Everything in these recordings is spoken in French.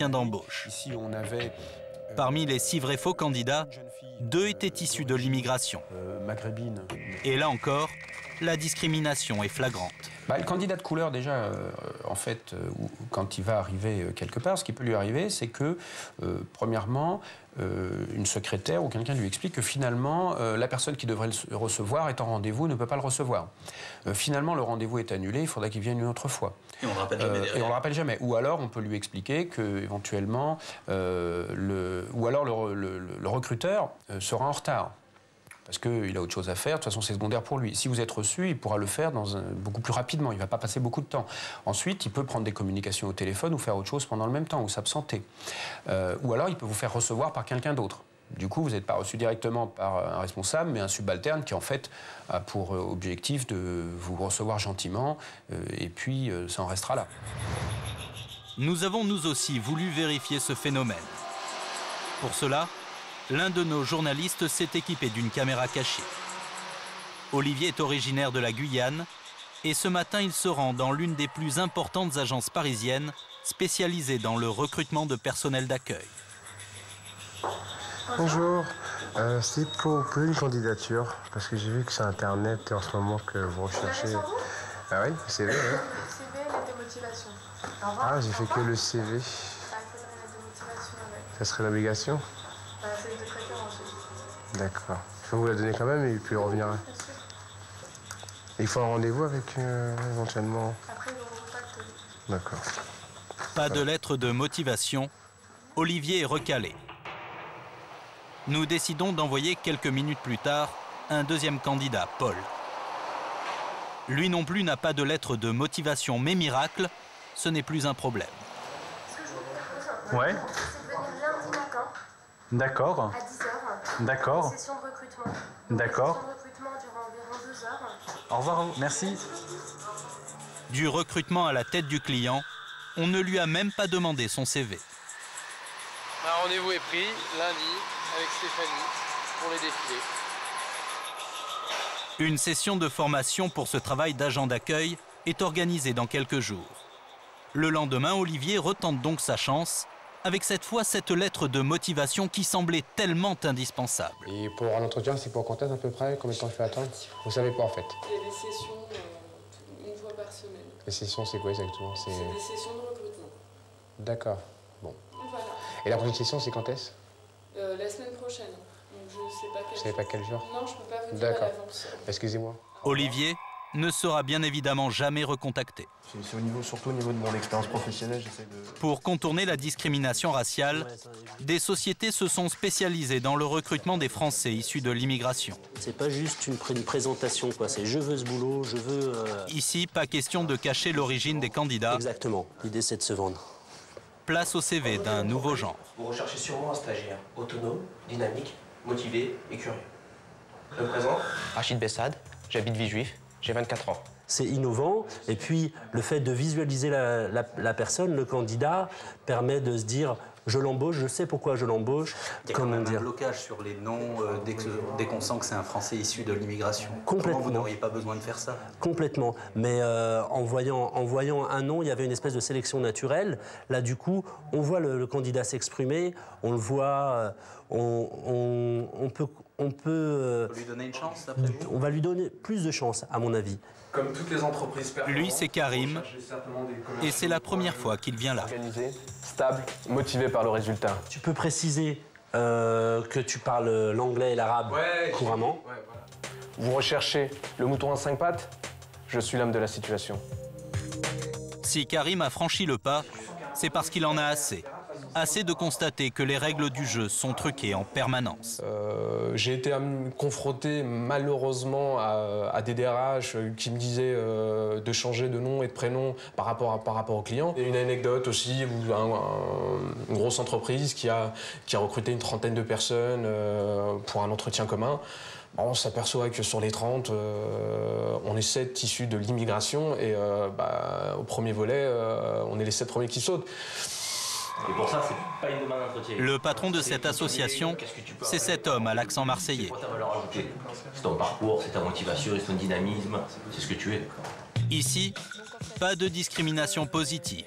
d'embauche. Ici, on avait Parmi les 6 vrais faux candidats, 2 étaient issus de l'immigration. maghrébine. Et là encore, la discrimination est flagrante. Le candidat de couleur, déjà, en fait, quand il va arriver quelque part, ce qui peut lui arriver, c'est que, premièrement, une secrétaire ou quelqu'un lui explique que finalement, la personne qui devrait le recevoir est en rendez-vous, ne peut pas le recevoir. Finalement, le rendez-vous est annulé, il faudra qu'il vienne une autre fois. Et on ne le rappelle jamais derrière. Et on le rappelle jamais. Ou alors, on peut lui expliquer que, éventuellement, le recruteur sera en retard. Parce qu'il a autre chose à faire, de toute façon c'est secondaire pour lui. Si vous êtes reçu, il pourra le faire beaucoup plus rapidement, il ne va pas passer beaucoup de temps. Ensuite, il peut prendre des communications au téléphone ou faire autre chose pendant le même temps, ou s'absenter. Ou alors, il peut vous faire recevoir par quelqu'un d'autre. Du coup, vous n'êtes pas reçu directement par un responsable, mais un subalterne qui, en fait, a pour objectif de vous recevoir gentiment, et puis ça en restera là. Nous avons, nous aussi, voulu vérifier ce phénomène. Pour cela, l'un de nos journalistes s'est équipé d'une caméra cachée. Olivier est originaire de la Guyane et ce matin, il se rend dans l'une des plus importantes agences parisiennes spécialisées dans le recrutement de personnel d'accueil. Bonjour, c'est pour une candidature, parce que j'ai vu que c'est Internet en ce moment que vous recherchez. Ah oui, le CV, oui. Le CV, lettre de motivation. Ah, j'ai fait que le CV. Il faudrait une lettre de motivation avec. Ça serait l'obligation? C'est de préférence. D'accord. Il faut vous la donner quand même et puis revenir. Il faut un rendez-vous avec éventuellement. Après, ils vous recontactent. D'accord. Pas de lettre de motivation, Olivier est recalé. Nous décidons d'envoyer quelques minutes plus tard un deuxième candidat, Paul. Lui non plus n'a pas de lettre de motivation, mais miracle, ce n'est plus un problème. Ce que je vous propose, Ouais, c'est de venir lundi matin d'accord, à 10h. d'accord, Session de recrutement. d'accord. La session de recrutement dure environ 2 heures. Au revoir, merci. Du recrutement à la tête du client, on ne lui a même pas demandé son CV. Un rendez-vous est pris lundi avec Stéphanie pour les défilés. Une session de formation pour ce travail d'agent d'accueil est organisée dans quelques jours. Le lendemain, Olivier retente donc sa chance, avec cette fois cette lettre de motivation qui semblait tellement indispensable. Et pour un entretien, c'est pour quand est-ce à peu près? Combien de temps il faut attendre? Vous savez pas en fait. Il y a des sessions une fois par semaine. Les sessions, c'est quoi exactement? C'est des sessions de recrutement. D'accord. Bon. Voilà. Et la prochaine session, c'est quand est-ce? La semaine prochaine. Donc je ne sais pas quel Vous savez pas quel jour? Non, je ne peux pas vous dire à D'accord. l'avance. Excusez-moi. Olivier ne sera bien évidemment jamais recontacté. C'est surtout au niveau de mon expérience professionnelle, j'essaie de... Pour contourner la discrimination raciale, des sociétés se sont spécialisées dans le recrutement des Français issus de l'immigration. C'est pas juste une présentation, quoi. C'est je veux ce boulot, je veux... Ici, pas question de cacher l'origine des candidats. Exactement. L'idée, c'est de se vendre. Place au CV d'un nouveau genre. Vous recherchez sûrement un stagiaire autonome, dynamique, motivé et curieux. Je me présente, Rachid Bessad, j'habite Villejuif, j'ai 24 ans. C'est innovant. Et puis, le fait de visualiser la personne, le candidat, permet de se dire je l'embauche, je sais pourquoi je l'embauche. Il y a quand même un blocage sur les noms dès qu'on sent que c'est un Français issu de l'immigration. Complètement. Comment vous n'auriez pas besoin de faire ça? Complètement. Mais en voyant un nom, il y avait une espèce de sélection naturelle. Là, du coup, on voit le candidat s'exprimer, on le voit, on peut lui donner une chance, d'après vous? On va lui donner plus de chance, à mon avis. Comme toutes les entreprises performantes, lui, c'est Karim, et c'est la première fois qu'il vient là. Organisé, stable, motivé par le résultat. Tu peux préciser que tu parles l'anglais et l'arabe couramment. Ouais, voilà. Vous recherchez le mouton à 5 pattes? Je suis l'homme de la situation. Si Karim a franchi le pas, c'est parce qu'il en a assez. Assez de constater que les règles du jeu sont truquées en permanence. J'ai été confronté malheureusement à des DRH qui me disaient de changer de nom et de prénom par rapport au client. Et une anecdote aussi, une grosse entreprise qui a recruté une trentaine de personnes pour un entretien commun. On s'aperçoit que sur les 30, on est 7 issus de l'immigration et au premier volet, on est les 7 premiers qui sautent. Et pour ça, c'est pas une demande d'entretien. Le patron de cette association, c'est cet homme à l'accent marseillais. C'est quoi ta valeur ajoutée? C'est ton parcours, c'est ta motivation, c'est ton dynamisme, c'est ce que tu es. Ici, pas de discrimination positive.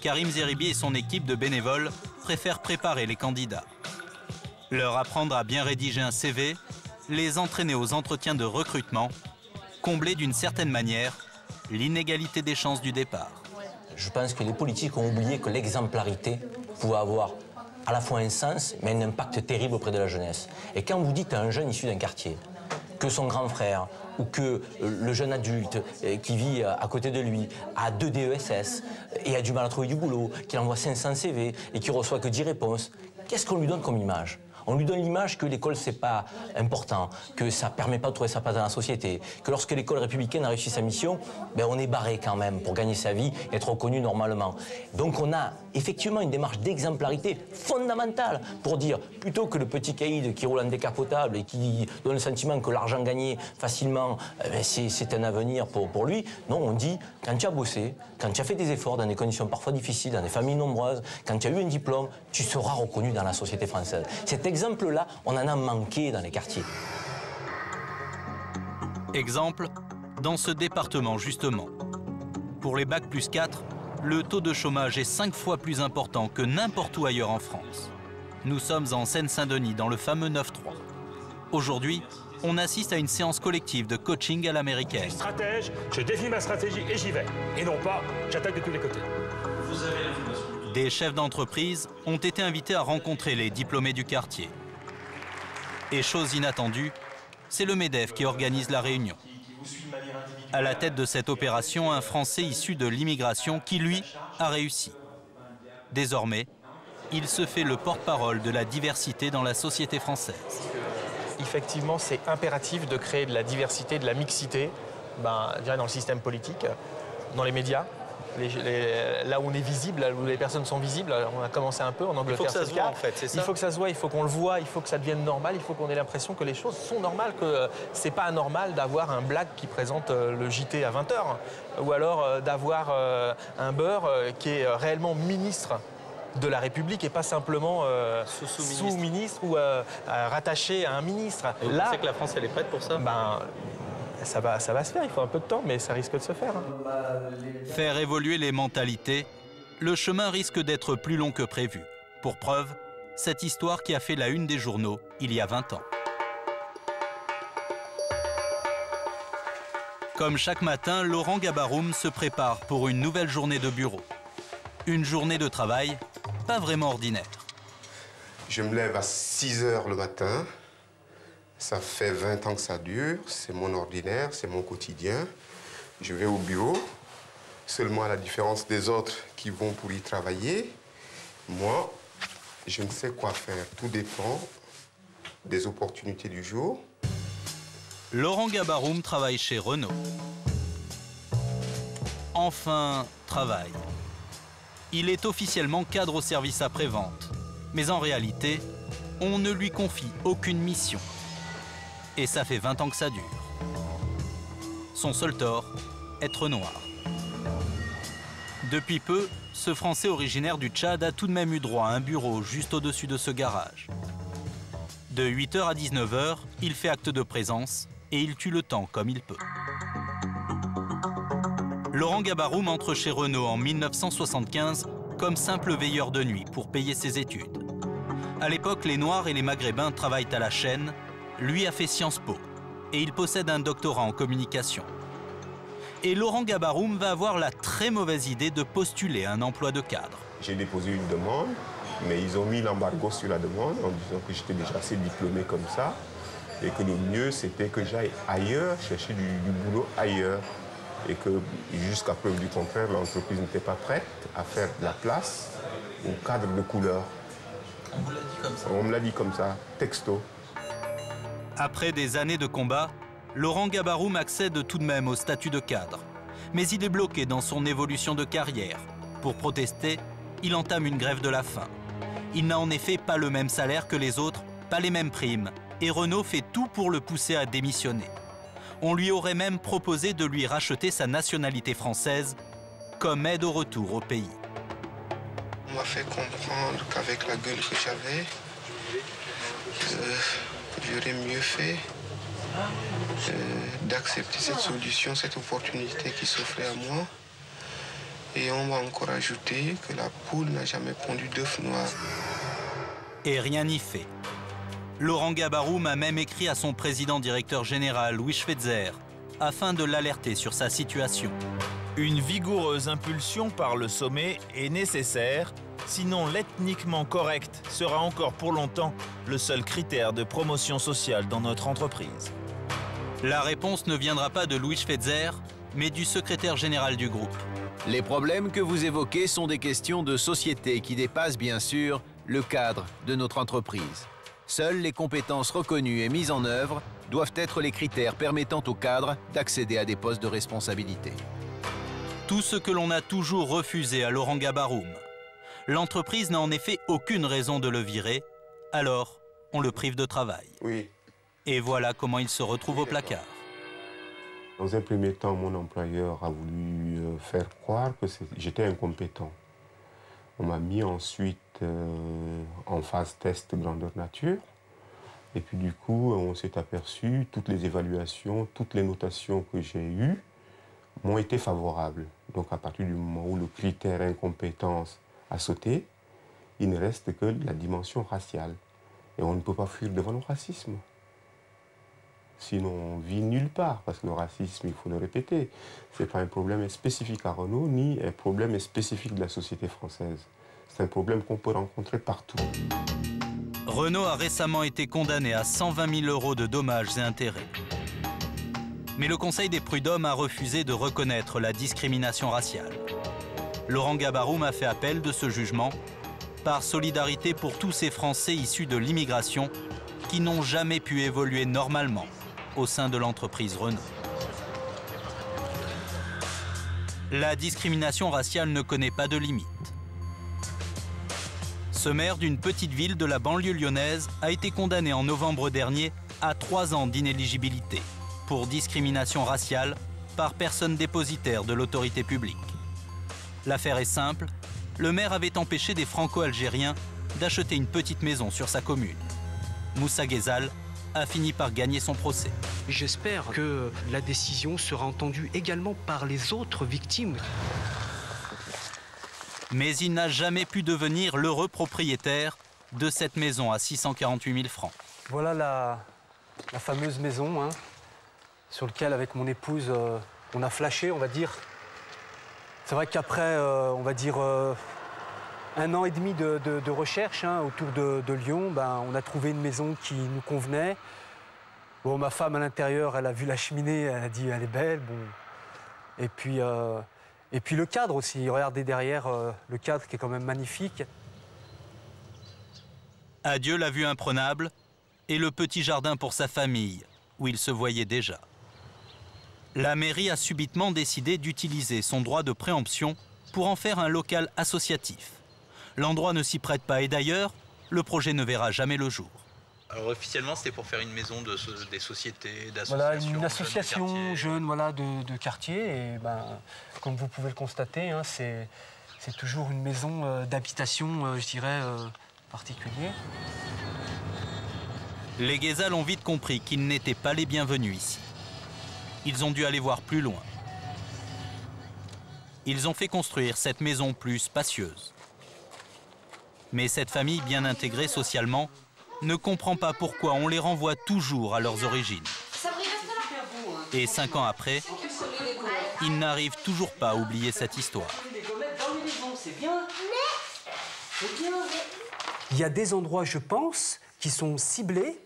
Karim Zeribi et son équipe de bénévoles préfèrent préparer les candidats. Leur apprendre à bien rédiger un CV, les entraîner aux entretiens de recrutement, combler d'une certaine manière l'inégalité des chances du départ. Je pense que les politiques ont oublié que l'exemplarité pouvait avoir à la fois un sens, mais un impact terrible auprès de la jeunesse. Et quand vous dites à un jeune issu d'un quartier que son grand frère ou que le jeune adulte qui vit à côté de lui a 2 DESS et a du mal à trouver du boulot, qu'il envoie 500 CV et qu'il ne reçoit que 10 réponses, qu'est-ce qu'on lui donne comme image ? On lui donne l'image que l'école, c'est pas important, que ça permet pas de trouver sa place dans la société, que lorsque l'école républicaine a réussi sa mission, ben on est barré quand même pour gagner sa vie et être reconnu normalement. Donc on a effectivement une démarche d'exemplarité fondamentale pour dire, plutôt que le petit caïd qui roule en décapotable et qui donne le sentiment que l'argent gagné facilement, c'est un avenir pour lui, non, on dit, quand tu as bossé, quand tu as fait des efforts dans des conditions parfois difficiles, dans des familles nombreuses, quand tu as eu un diplôme, tu seras reconnu dans la société française. Cet exemple-là, on en a manqué dans les quartiers. Exemple, dans ce département justement. Pour les Bac plus 4, le taux de chômage est 5 fois plus important que n'importe où ailleurs en France. Nous sommes en Seine-Saint-Denis, dans le fameux 9-3. Aujourd'hui, on assiste à une séance collective de coaching à l'américaine. Je suis stratège, je défie ma stratégie et j'y vais. Et non pas, j'attaque de tous les côtés. Vous avez l'information. Des chefs d'entreprise ont été invités à rencontrer les diplômés du quartier. Et chose inattendue, c'est le MEDEF qui organise la réunion. À la tête de cette opération, un Français issu de l'immigration qui, lui, a réussi. Désormais, il se fait le porte-parole de la diversité dans la société française. Effectivement, c'est impératif de créer de la diversité, de la mixité, je dirais dans le système politique, dans les médias. Là où on est visible, là où les personnes sont visibles, on a commencé un peu en Angleterre. Il faut que ça se voit en fait, c'est ça ? Il faut que ça se voit, il faut qu'on le voit, il faut que ça devienne normal, il faut qu'on ait l'impression que les choses sont normales, que c'est pas anormal d'avoir un blague qui présente le JT à 20h, ou alors d'avoir un beurre qui est réellement ministre de la République et pas simplement sous-ministre ou rattaché à un ministre. Et vous pensez que la France elle est prête pour ça ? Ça va se faire, il faut un peu de temps, mais ça risque de se faire. Faire évoluer les mentalités, le chemin risque d'être plus long que prévu. Pour preuve, cette histoire qui a fait la une des journaux il y a 20 ans. Comme chaque matin, Laurent Gabaroum se prépare pour une nouvelle journée de bureau. Une journée de travail pas vraiment ordinaire. Je me lève à 6 h le matin. Ça fait 20 ans que ça dure, c'est mon ordinaire, c'est mon quotidien. Je vais au bureau, seulement à la différence des autres qui vont pour y travailler. Moi, je ne sais quoi faire. Tout dépend des opportunités du jour. Laurent Gabaroum travaille chez Renault. Enfin, travail. Il est officiellement cadre au service après-vente. Mais en réalité, on ne lui confie aucune mission. Et ça fait 20 ans que ça dure. Son seul tort, être noir. Depuis peu, ce Français originaire du Tchad a tout de même eu droit à un bureau juste au-dessus de ce garage. De 8 h à 19 h, il fait acte de présence et il tue le temps comme il peut. Laurent Gabaroum entre chez Renault en 1975 comme simple veilleur de nuit pour payer ses études. À l'époque, les Noirs et les Maghrébins travaillent à la chaîne. Lui a fait Sciences Po et il possède un doctorat en communication. Et Laurent Gabaroum va avoir la très mauvaise idée de postuler un emploi de cadre. J'ai déposé une demande, mais ils ont mis l'embargo sur la demande en disant que j'étais déjà assez diplômé comme ça et que le mieux, c'était que j'aille ailleurs, chercher du boulot ailleurs. Et que, jusqu'à preuve du contraire, l'entreprise n'était pas prête à faire de la place au cadre de couleur. On vous l'a dit comme ça ? On me l'a dit comme ça, texto. Après des années de combat, Laurent Gabaroum accède tout de même au statut de cadre. Mais il est bloqué dans son évolution de carrière. Pour protester, il entame une grève de la faim. Il n'a en effet pas le même salaire que les autres, pas les mêmes primes. Et Renault fait tout pour le pousser à démissionner. On lui aurait même proposé de lui racheter sa nationalité française comme aide au retour au pays. On m'a fait comprendre qu'avec la gueule que j'avais, j'aurais mieux fait d'accepter cette solution, cette opportunité qui s'offrait à moi. Et on va encore ajouter que la poule n'a jamais pondu d'œufs noirs. Et rien n'y fait. Laurent Gabaroum a même écrit à son président-directeur général, Louis Schweitzer, afin de l'alerter sur sa situation. Une vigoureuse impulsion par le sommet est nécessaire, sinon l'ethniquement correct sera encore pour longtemps le seul critère de promotion sociale dans notre entreprise. La réponse ne viendra pas de Louis Schweitzer, mais du secrétaire général du groupe. Les problèmes que vous évoquez sont des questions de société qui dépassent bien sûr le cadre de notre entreprise. Seules les compétences reconnues et mises en œuvre doivent être les critères permettant aux cadres d'accéder à des postes de responsabilité. Tout ce que l'on a toujours refusé à Laurent Gabaroum. L'entreprise n'a en effet aucune raison de le virer, alors on le prive de travail. Oui. Et voilà comment il se retrouve au placard. Dans un premier temps, mon employeur a voulu faire croire que j'étais incompétent. On m'a mis ensuite en phase test grandeur nature. Et puis du coup, on s'est aperçu, toutes les évaluations, toutes les notations que j'ai eues m'ont été favorables. Donc à partir du moment où le critère incompétence a sauté, il ne reste que la dimension raciale. Et on ne peut pas fuir devant le racisme. Sinon, on vit nulle part, parce que le racisme, il faut le répéter, ce n'est pas un problème spécifique à Renault, ni un problème spécifique de la société française. C'est un problème qu'on peut rencontrer partout. Renault a récemment été condamné à 120 000 € de dommages et intérêts. Mais le Conseil des prud'hommes a refusé de reconnaître la discrimination raciale. Laurent Gabaroum a fait appel de ce jugement par solidarité pour tous ces Français issus de l'immigration qui n'ont jamais pu évoluer normalement au sein de l'entreprise Renault. La discrimination raciale ne connaît pas de limite. Ce maire d'une petite ville de la banlieue lyonnaise a été condamné en novembre dernier à 3 ans d'inéligibilité pour discrimination raciale par personne dépositaire de l'autorité publique. L'affaire est simple, le maire avait empêché des Franco-Algériens d'acheter une petite maison sur sa commune. Moussa Ghezal a fini par gagner son procès. J'espère que la décision sera entendue également par les autres victimes. Mais il n'a jamais pu devenir l'heureux propriétaire de cette maison à 648 000 francs. Voilà la fameuse maison sur laquelle, avec mon épouse, on a flashé, on va dire. C'est vrai qu'après, on va dire, 1 an et demi de recherche autour de Lyon, on a trouvé une maison qui nous convenait. Bon, ma femme, à l'intérieur, elle a vu la cheminée, elle a dit « elle est belle ». Bon. Et puis le cadre aussi, regardez derrière le cadre qui est quand même magnifique. Adieu la vue imprenable et le petit jardin pour sa famille, où il se voyait déjà. La mairie a subitement décidé d'utiliser son droit de préemption pour en faire un local associatif. L'endroit ne s'y prête pas et d'ailleurs, le projet ne verra jamais le jour. Alors officiellement, c'était pour faire une maison des sociétés, d'associations. Voilà, une association jeune de quartier. Et comme vous pouvez le constater, c'est toujours une maison d'habitation, je dirais, particulière. Les Ghezal ont vite compris qu'ils n'étaient pas les bienvenus ici. Ils ont dû aller voir plus loin. Ils ont fait construire cette maison plus spacieuse. Mais cette famille bien intégrée socialement ne comprend pas pourquoi on les renvoie toujours à leurs origines. Et 5 ans après, ils n'arrivent toujours pas à oublier cette histoire. Il y a des endroits, je pense, qui sont ciblés,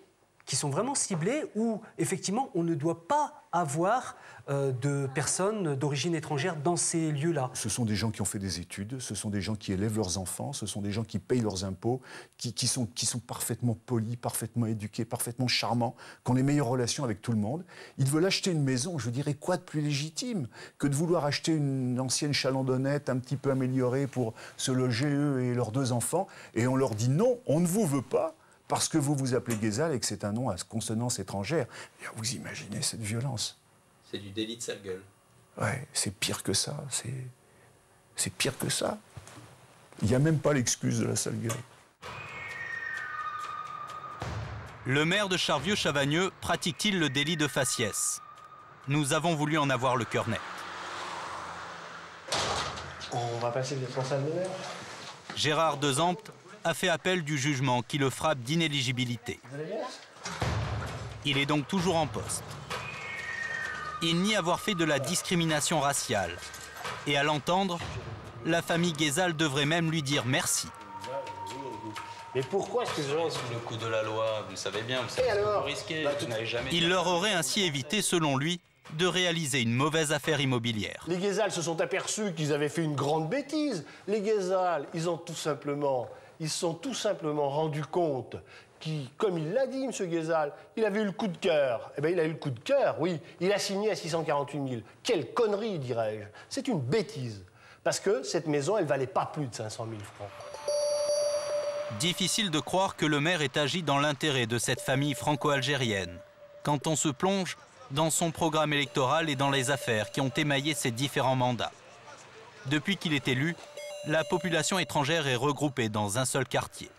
qui sont vraiment ciblés, où effectivement on ne doit pas avoir de personnes d'origine étrangère dans ces lieux-là. Ce sont des gens qui ont fait des études, ce sont des gens qui élèvent leurs enfants, ce sont des gens qui payent leurs impôts, qui sont parfaitement polis, parfaitement éduqués, parfaitement charmants, qui ont les meilleures relations avec tout le monde. Ils veulent acheter une maison, je dirais, quoi de plus légitime que de vouloir acheter une ancienne chalandonnette un petit peu améliorée pour se loger eux et leurs 2 enfants, et on leur dit non, on ne vous veut pas, parce que vous vous appelez Ghezal et que c'est un nom à consonance étrangère. Et vous imaginez cette violence. C'est du délit de sale gueule. Ouais, c'est pire que ça. C'est pire que ça. Il n'y a même pas l'excuse de la sale gueule. Le maire de Charvieux-Chavagneux pratique-t-il le délit de faciès? Nous avons voulu en avoir le cœur net. On va passer peut-être en salle d'honneur. Gérard Dezampt a fait appel du jugement qui le frappe d'inéligibilité. Il est donc toujours en poste. Il nie avoir fait de la discrimination raciale. Et à l'entendre, la famille Guézal devrait même lui dire merci. Mais pourquoi est-ce que Sous le coup de la loi, vous le savez bien, vous savez ce que vous risquez, vous n'avez jamais... Il leur aurait ainsi évité, selon lui, de réaliser une mauvaise affaire immobilière. Les Guézal se sont aperçus qu'ils avaient fait une grande bêtise. Les Guézal, ils se sont tout simplement rendus compte qui, comme il l'a dit, M. Guézal, il avait eu le coup de cœur. Eh bien, il a eu le coup de cœur, oui. Il a signé à 648 000. Quelle connerie, dirais-je. C'est une bêtise. Parce que cette maison, elle ne valait pas plus de 500 000 francs. Difficile de croire que le maire ait agi dans l'intérêt de cette famille franco-algérienne, quand on se plonge dans son programme électoral et dans les affaires qui ont émaillé ses différents mandats. Depuis qu'il est élu, la population étrangère est regroupée dans un seul quartier.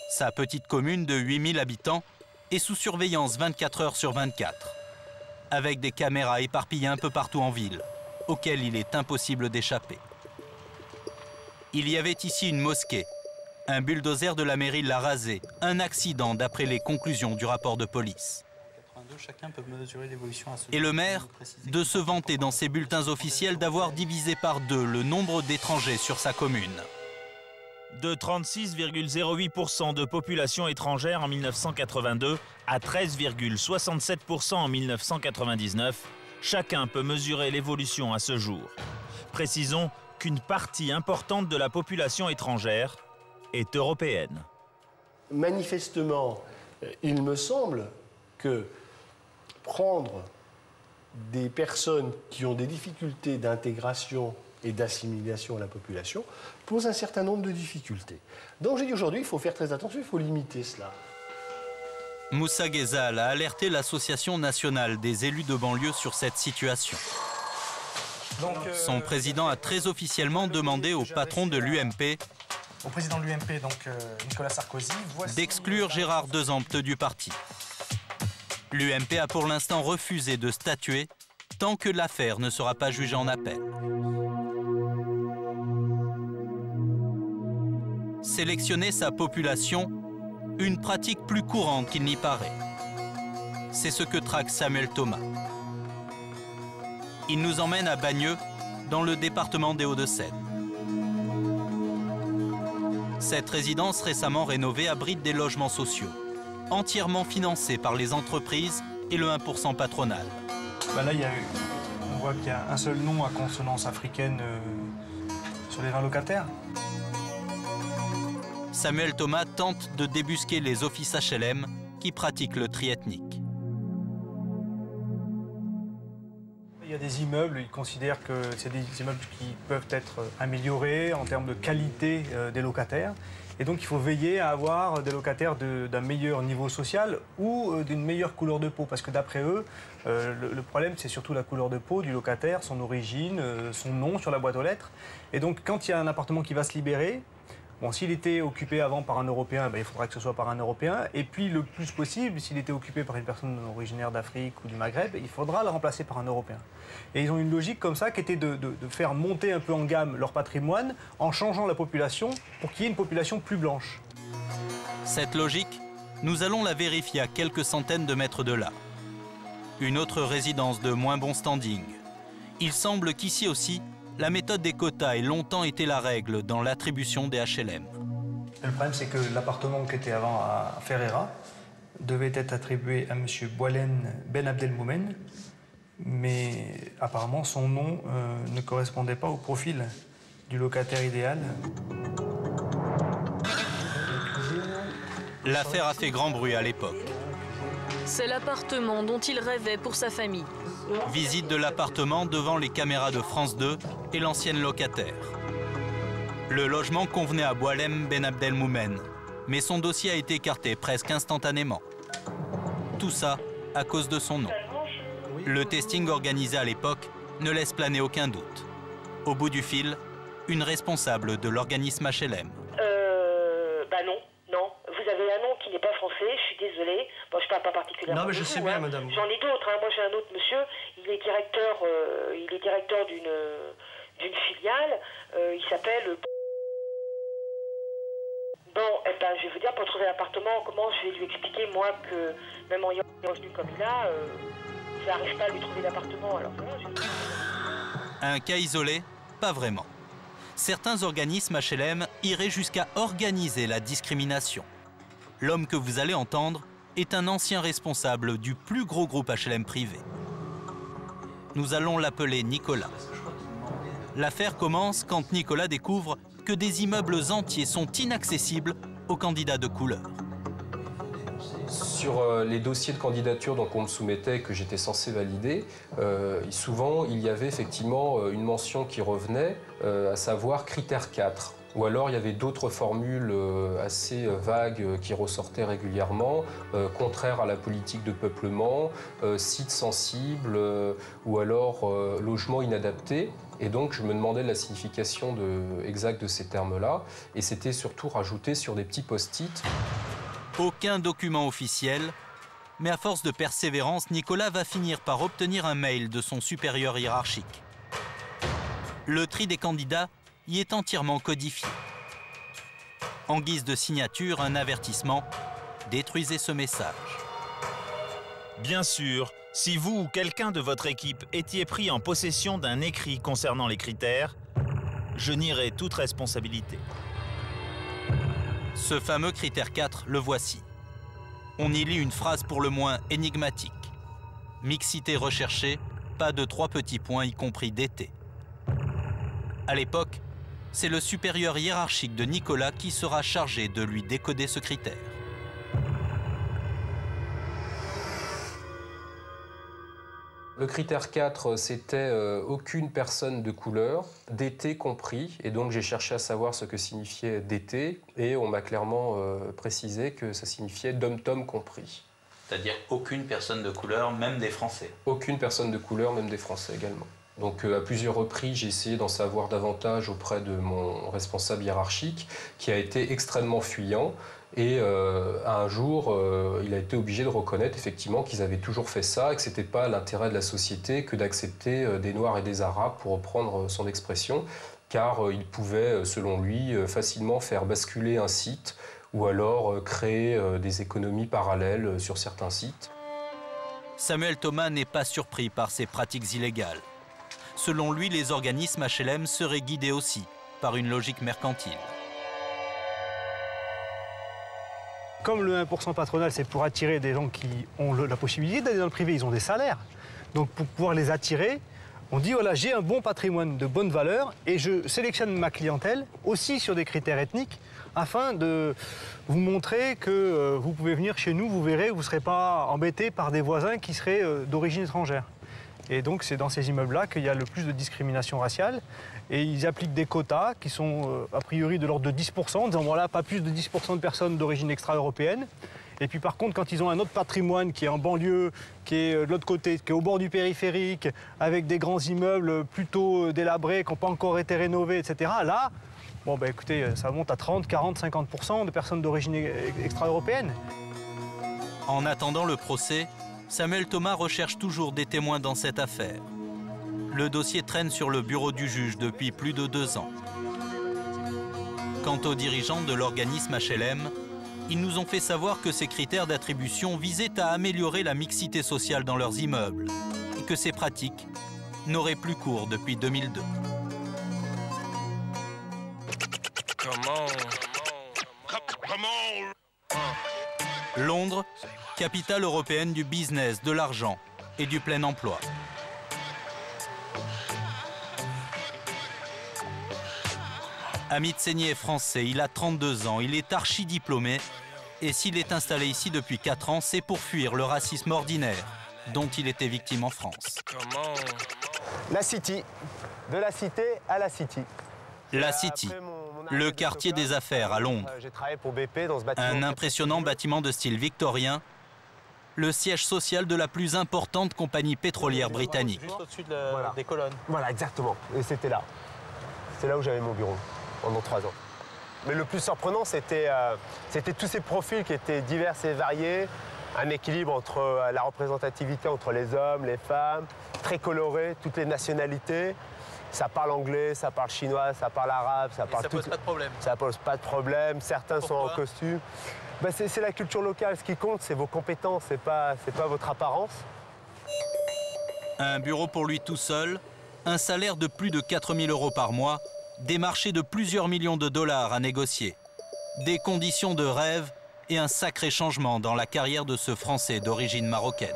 Sa petite commune de 8000 habitants est sous surveillance 24 heures sur 24, avec des caméras éparpillées un peu partout en ville, auxquelles il est impossible d'échapper. Il y avait ici une mosquée. Un bulldozer de la mairie l'a rasé. Un accident d'après les conclusions du rapport de police. Chacun peut mesurer l'évolution à ce Et le maire de se vanter dans ses bulletins officiels d'avoir divisé par 2 le nombre d'étrangers sur sa commune. De 36,08% de population étrangère en 1982 à 13,67% en 1999, chacun peut mesurer l'évolution à ce jour. Précisons qu'une partie importante de la population étrangère est européenne. Manifestement, il me semble que prendre des personnes qui ont des difficultés d'intégration et d'assimilation à la population pose un certain nombre de difficultés. Donc j'ai dit aujourd'hui, il faut faire très attention, il faut limiter cela. Moussa Guézal a alerté l'Association nationale des élus de banlieue sur cette situation. Son président a très officiellement demandé au patron de l'UMP, au président de l'UMP, donc Nicolas Sarkozy, d'exclure Gérard Dezampt du parti. L'UMP a pour l'instant refusé de statuer tant que l'affaire ne sera pas jugée en appel. Sélectionner sa population, une pratique plus courante qu'il n'y paraît. C'est ce que traque Samuel Thomas. Il nous emmène à Bagneux, dans le département des Hauts-de-Seine. Cette résidence récemment rénovée abrite des logements sociaux, entièrement financés par les entreprises et le 1% patronal. Là, on voit qu'il y a un seul nom à consonance africaine sur les 20 locataires. Samuel Thomas tente de débusquer les offices HLM qui pratiquent le tri ethnique. Il y a des immeubles, ils considèrent que c'est des immeubles qui peuvent être améliorés en termes de qualité des locataires. Et donc il faut veiller à avoir des locataires d'un meilleur niveau social ou d'une meilleure couleur de peau. Parce que d'après eux, le problème c'est surtout la couleur de peau du locataire, son origine, son nom sur la boîte aux lettres. Et donc quand il y a un appartement qui va se libérer, bon, s'il était occupé avant par un Européen, il faudra que ce soit par un Européen. Et puis, le plus possible, s'il était occupé par une personne originaire d'Afrique ou du Maghreb, il faudra le remplacer par un Européen. Et ils ont une logique comme ça qui était de faire monter un peu en gamme leur patrimoine en changeant la population pour qu'il y ait une population plus blanche. Cette logique, nous allons la vérifier à quelques centaines de mètres de là. Une autre résidence de moins bon standing. Il semble qu'ici aussi, la méthode des quotas ait longtemps été la règle dans l'attribution des HLM. Le problème, c'est que l'appartement qui était avant à Ferreira devait être attribué à M. Boualen Ben Abdelmoumen, mais apparemment son nom ne correspondait pas au profil du locataire idéal. L'affaire a fait grand bruit à l'époque. C'est l'appartement dont il rêvait pour sa famille. Visite de l'appartement devant les caméras de France 2 et l'ancienne locataire. Le logement convenait à Boualem Ben Abdelmoumen, mais son dossier a été écarté presque instantanément. Tout ça à cause de son nom. Le testing organisé à l'époque ne laisse planer aucun doute. Au bout du fil, une responsable de l'organisme HLM. Non. Vous avez un nom qui n'est pas français, je suis désolée. Bon, je parle pas particulièrement. Non, mais je sais bien, madame. J'en ai d'autres. Moi, j'ai un autre monsieur. Il est directeur d'une filiale, il s'appelle... Bon, eh ben, je vais vous dire, pour trouver l'appartement, comment je vais lui expliquer, moi, que même en ayant des revenus comme il a, ça n'arrive pas à lui trouver d'appartement. Alors voilà, Un cas isolé? Pas vraiment. Certains organismes HLM iraient jusqu'à organiser la discrimination. L'homme que vous allez entendre est un ancien responsable du plus gros groupe HLM privé. Nous allons l'appeler Nicolas. L'affaire commence quand Nicolas découvre que des immeubles entiers sont inaccessibles aux candidats de couleur. Sur les dossiers de candidature qu'on me soumettait, que j'étais censé valider, souvent il y avait effectivement une mention qui revenait, à savoir critère 4. Ou alors il y avait d'autres formules assez vagues qui ressortaient régulièrement, contraires à la politique de peuplement, site sensible ou alors logement inadapté. Et donc je me demandais la signification exacte de ces termes-là. Et c'était surtout rajouté sur des petits post-it. Aucun document officiel, mais à force de persévérance, Nicolas va finir par obtenir un mail de son supérieur hiérarchique. Le tri des candidats y est entièrement codifié. En guise de signature, un avertissement: détruisez ce message. Bien sûr, si vous ou quelqu'un de votre équipe étiez pris en possession d'un écrit concernant les critères, je nierai toute responsabilité. Ce fameux critère 4, le voici. On y lit une phrase pour le moins énigmatique. Mixité recherchée, pas de 3 petits points, y compris d'été. À l'époque, c'est le supérieur hiérarchique de Nicolas qui sera chargé de lui décoder ce critère. Le critère 4, c'était aucune personne de couleur, d'été compris. Et donc j'ai cherché à savoir ce que signifiait d'été. Et on m'a clairement précisé que ça signifiait dom-tom compris. C'est-à-dire aucune personne de couleur, même des Français. Aucune personne de couleur, même des Français également. Donc à plusieurs reprises, j'ai essayé d'en savoir davantage auprès de mon responsable hiérarchique, qui a été extrêmement fuyant. Et un jour, il a été obligé de reconnaître effectivement qu'ils avaient toujours fait ça et que ce n'était pas l'intérêt de la société que d'accepter des Noirs et des Arabes, pour reprendre son expression, car il pouvait, selon lui, facilement faire basculer un site ou alors créer des économies parallèles sur certains sites. Samuel Thomas n'est pas surpris par ces pratiques illégales. Selon lui, les organismes HLM seraient guidés aussi par une logique mercantile. Comme le 1% patronal, c'est pour attirer des gens qui ont la possibilité d'aller dans le privé, ils ont des salaires. Donc pour pouvoir les attirer, on dit voilà, j'ai un bon patrimoine de bonne valeur et je sélectionne ma clientèle aussi sur des critères ethniques afin de vous montrer que vous pouvez venir chez nous, vous verrez, vous ne serez pas embêté par des voisins qui seraient d'origine étrangère. Et donc c'est dans ces immeubles-là qu'il y a le plus de discrimination raciale. Et ils appliquent des quotas qui sont a priori de l'ordre de 10%, en disant voilà, pas plus de 10% de personnes d'origine extra-européenne. Et puis par contre, quand ils ont un autre patrimoine qui est en banlieue, qui est de l'autre côté, qui est au bord du périphérique, avec des grands immeubles plutôt délabrés, qui n'ont pas encore été rénovés, etc., là, bon, ben, écoutez, ça monte à 30, 40, 50% de personnes d'origine extra-européenne. En attendant le procès, Samuel Thomas recherche toujours des témoins dans cette affaire. Le dossier traîne sur le bureau du juge depuis plus de 2 ans. Quant aux dirigeants de l'organisme HLM, ils nous ont fait savoir que ces critères d'attribution visaient à améliorer la mixité sociale dans leurs immeubles et que ces pratiques n'auraient plus cours depuis 2002. Londres, capitale européenne du business, de l'argent et du plein emploi. Hamid Seigné est français, il a 32 ans, il est archi-diplômé et s'il est installé ici depuis 4 ans, c'est pour fuir le racisme ordinaire dont il était victime en France. La City, de la cité à la City. La City, le quartier des affaires à Londres. J'ai travaillé pour BP dans ce bâtiment. Un impressionnant bâtiment de style victorien, le siège social de la plus importante compagnie pétrolière britannique. Juste au-dessus des colonnes. Voilà, exactement. Et c'était là. C'est là où j'avais mon bureau, pendant 3 ans. Mais le plus surprenant, c'était tous ces profils qui étaient divers et variés, un équilibre entre la représentativité entre les hommes, les femmes, très coloré, toutes les nationalités. Ça parle anglais, ça parle chinois, ça parle arabe, ça parle tout. Ça pose pas de problème. Ça pose pas de problème. Certains sont en costume. Ben, c'est la culture locale. Ce qui compte, c'est vos compétences, c'est pas votre apparence. Un bureau pour lui tout seul, un salaire de plus de 4 000 € par mois, des marchés de plusieurs millions de dollars à négocier, des conditions de rêve et un sacré changement dans la carrière de ce Français d'origine marocaine.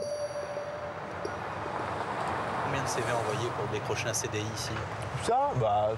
Combien de CV envoyés pour décrocher un CDI ici? Ça, bah,